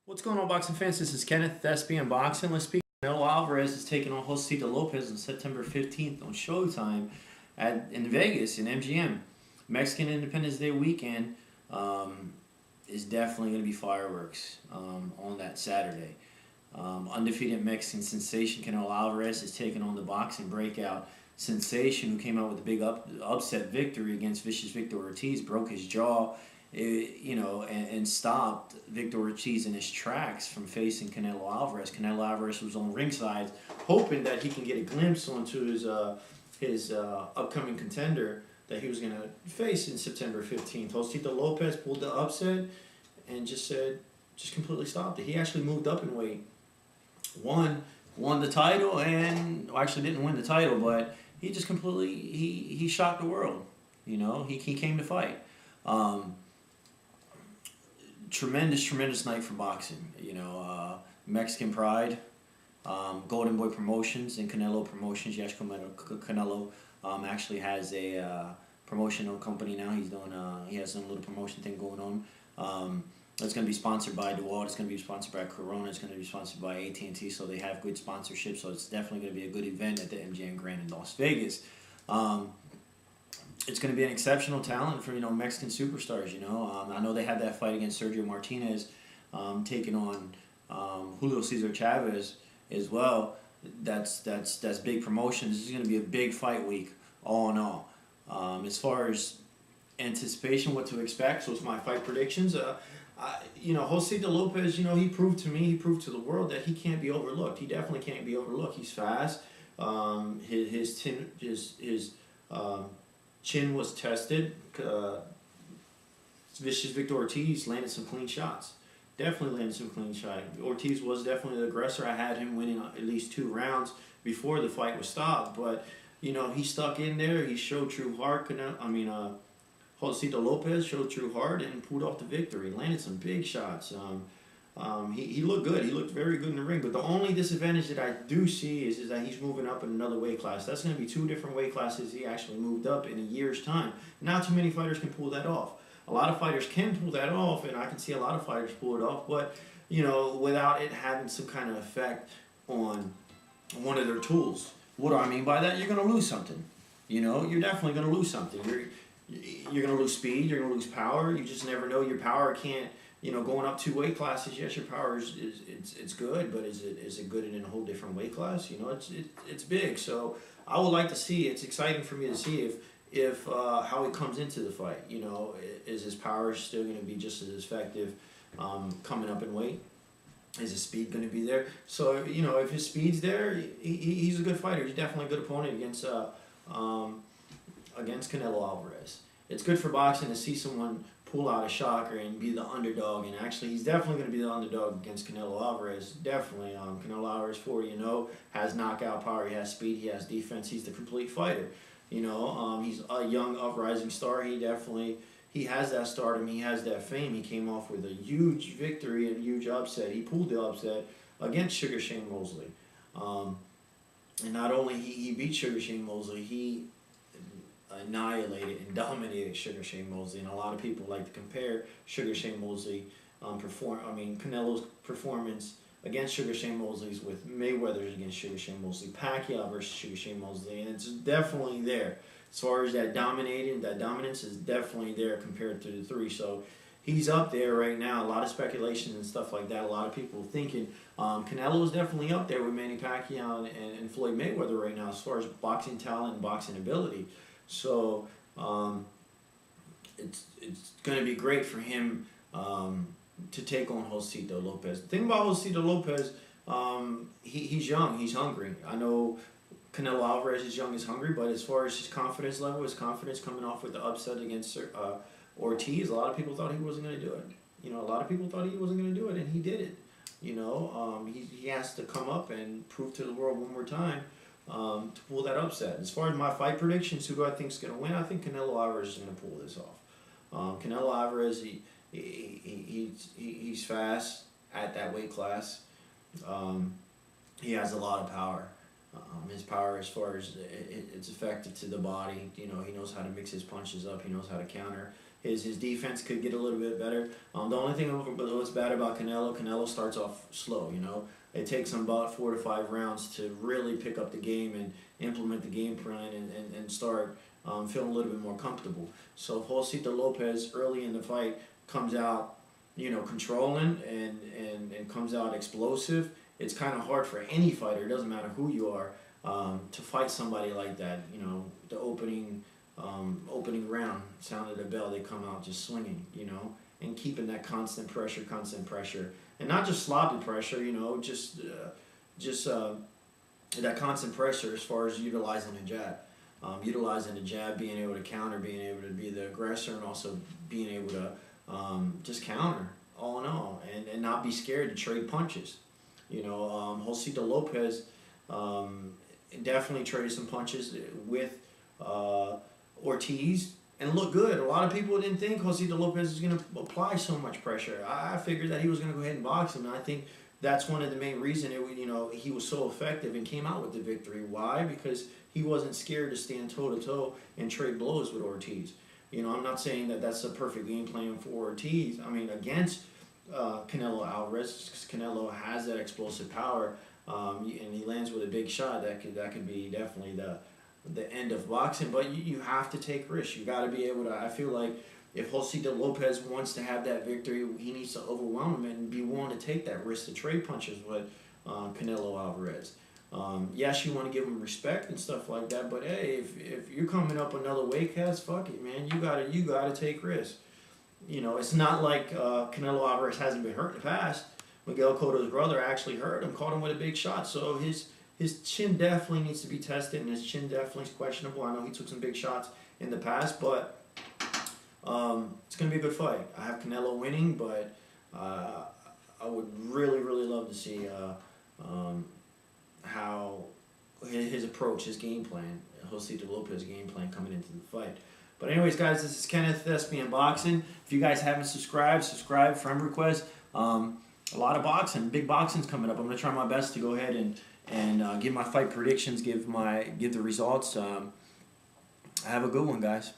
What's going on, boxing fans? This is Kenneth, SBM Boxing. Let's speak. Canelo Alvarez is taking on Josesito Lopez on September 15th on Showtime in Vegas in MGM. Mexican Independence Day weekend is definitely going to be fireworks on that Saturday. Undefeated Mexican sensation Canelo Alvarez is taking on the boxing breakout sensation who came out with a big upset victory against vicious Victor Ortiz, broke his jaw, and stopped Victor Ortiz in his tracks from facing Canelo Alvarez. Canelo Alvarez was on ringside, hoping that he can get a glimpse onto his upcoming contender that he was going to face in September 15th. Josesito Lopez pulled the upset and just completely stopped it. He actually moved up in weight, won the title, and actually didn't win the title, but he just completely he shocked the world. He came to fight. Tremendous night for boxing. Mexican Pride, Golden Boy Promotions, and Canelo Promotions. Yes, Canelo actually has a promotional company now. He has some little promotion thing going on. It's going to be sponsored by DeWalt. It's going to be sponsored by Corona. It's going to be sponsored by AT&T. So they have good sponsorship. So it's definitely going to be a good event at the MGM Grand in Las Vegas. It's going to be an exceptional talent for Mexican superstars. I know they had that fight against Sergio Martinez, taking on Julio Cesar Chavez as well. That's big promotion. This is going to be a big fight week, all in all. As far as anticipation, what to expect. So it's my fight predictions. Josesito Lopez. He proved to the world that he can't be overlooked. He definitely can't be overlooked. He's fast. His chin was tested. Vicious Victor Ortiz landed some clean shots. Definitely landed some clean shots. Ortiz was definitely the aggressor. I had him winning at least 2 rounds before the fight was stopped. But, he stuck in there. He showed true heart. Josesito Lopez showed true heart and pulled off the victory. Landed some big shots. He looked good. He looked very good in the ring. But the only disadvantage that I do see is that he's moving up in another weight class. That's going to be 2 different weight classes he actually moved up in a year's time. Not too many fighters can pull that off. A lot of fighters can pull that off, and I can see a lot of fighters pull it off. But, without it having some kind of effect on one of their tools. What do I mean by that? You're going to lose something. You're definitely going to lose something. You're going to lose speed. You're going to lose power. You just never know. Your power can't. Going up 2 weight classes, yes, your power is good, but is it good in a whole different weight class? It's big. So I would like to see. It's exciting for me to see if how he comes into the fight. Is his power still going to be just as effective coming up in weight? Is his speed going to be there? So if his speed's there, he's a good fighter. He's definitely a good opponent against Canelo Alvarez. It's good for boxing to see someone pull out a shocker and be the underdog. And actually, he's definitely going to be the underdog against Canelo Alvarez. Definitely. Canelo Alvarez, 4-0, has knockout power. He has speed. He has defense. He's the complete fighter. He's a young uprising star. He has that stardom. He has that fame. He came off with a huge victory and a huge upset. He pulled the upset against Sugar Shane Mosley. And not only he beat Sugar Shane Mosley, he annihilated and dominated Sugar Shane Mosley. And a lot of people like to compare Sugar Shane Mosley Canelo's performance against Sugar Shane Mosley's with Mayweather's against Sugar Shane Mosley, Pacquiao versus Sugar Shane Mosley, and it's definitely there. As far as that dominance is definitely there compared to the 3. So he's up there right now. A lot of speculation and stuff like that. A lot of people thinking Canelo is definitely up there with Manny Pacquiao and Floyd Mayweather right now as far as boxing talent and boxing ability. So it's going to be great for him to take on Josesito Lopez. The thing about Josesito Lopez, he's young, he's hungry. I know Canelo Alvarez is young, is hungry, but as far as his confidence level, his confidence coming off with the upset against Ortiz, a lot of people thought he wasn't going to do it. A lot of people thought he wasn't going to do it, and he did it. He has to come up and prove to the world one more time to pull that upset. As far as my fight predictions, who do I think is going to win? I think Canelo Alvarez is going to pull this off. Canelo Alvarez, he's fast at that weight class. He has a lot of power. His power, as far as it's effective to the body, he knows how to mix his punches up. He knows how to counter. His defense could get a little bit better. The only thing that's bad about Canelo starts off slow, you know. It takes him about 4 to 5 rounds to really pick up the game and implement the game plan and start feeling a little bit more comfortable. So if Josesito Lopez early in the fight comes out, you know, controlling and comes out explosive, it's kind of hard for any fighter, it doesn't matter who you are, to fight somebody like that. You know, the opening round, sounded the bell, they come out just swinging, you know, and keeping that constant pressure, and not just sloppy pressure, you know, just that constant pressure as far as utilizing the jab, being able to counter, being able to be the aggressor, and also being able to just counter all in all, and not be scared to trade punches. You know, Josesito Lopez definitely traded some punches with Ortiz and looked good. A lot of people didn't think Josesito Lopez was going to apply so much pressure. I figured that he was going to go ahead and box him, and I think that's one of the main reasons he was so effective and came out with the victory. Why? Because he wasn't scared to stand toe-to-toe and trade blows with Ortiz. You know, I'm not saying that that's a perfect game plan for Ortiz. I mean, against Canelo Alverez, because Canelo has that explosive power, and he lands with a big shot. That could be definitely the end of boxing. But you have to take risks. You got to be able to. I feel like if Josesito Lopez wants to have that victory, he needs to overwhelm him and be willing to take that risk to trade punches with Canelo Alverez. Yes, you want to give him respect and stuff like that, but hey, if you're coming up another weight class, fuck it, man. You gotta take risks. You know, it's not like Canelo Alvarez hasn't been hurt in the past. Miguel Cotto's brother actually hurt him, caught him with a big shot. So his chin definitely needs to be tested, and his chin definitely is questionable. I know he took some big shots in the past, but it's gonna be a good fight. I have Canelo winning, but I would really love to see how his approach, his game plan, Josesito Lopez's game plan coming into the fight. But anyways, guys, this is Kenneth, SBN Boxing. If you guys haven't subscribed, friend request. A lot of boxing, big boxing's coming up. I'm gonna try my best to go ahead and give my fight predictions, give the results. Have a good one, guys.